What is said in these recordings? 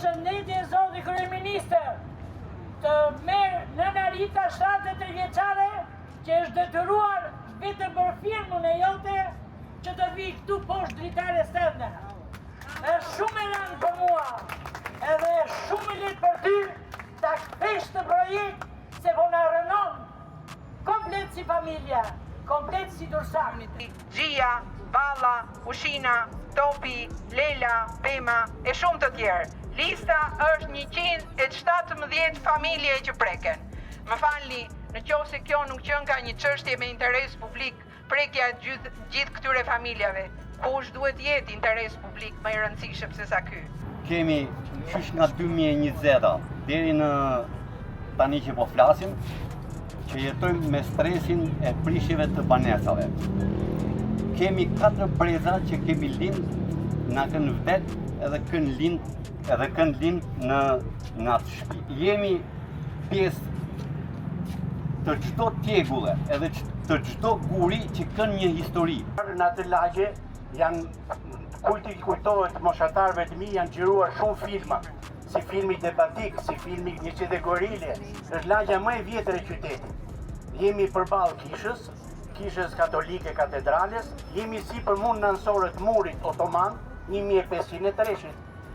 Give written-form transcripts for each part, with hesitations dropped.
Përshëndetje zoti kryeministër, të merë nëna Rita 70 vjeçare që është detyruar vetëm për firmën e jote që të vi këtu poshtë dritares tënde. Është shumë e rëndë për mua, edhe shumë i lehtë për ty ta kthesh të projekt se po na rënon komplet si familja, komplet si Dursak. Gjia, Valla, Ushina, Topi, Lela, Pema e shumë të tjerë. Lista është 117 familje që preken. Më falni, në qoftë se kjo nuk qenë ka një çështje me interes publik, prekja gjithë këtyre familjeve, kush duhet jetë interes publik më i rëndësishëm se sa ky? Kemi qysh nga 2020 deri në tani që po flasim, që jetojmë me stresin e prishjeve të banesave. Kemi 4 breza që kemi lind na kanë vdet edhe kanë lind në atë shtëpi. Jemi pjesë të çdo tjegulle, edhe të çdo guri që kanë një histori. Në atë lagje janë kujtohet moshatarëve të mi janë xhiruar shumë filma, si filmi Debatik, si filmi 100 gorile. Është lagja më e vjetër e qytetit. Jemi përballë kishës katolike katedrales, jemi si për mund nënsorët murit otoman 1503,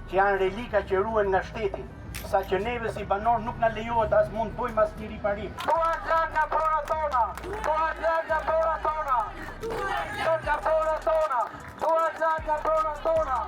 që janë relika që ruhen nga shteti, sa që neve si banor nuk na lejohet as mund bëjmë as një riparim. Duhet lënë nga pora tona! Duhet lënë nga pora tona! Duhet lënë nga pora tona! Duhet lënë nga pora tona!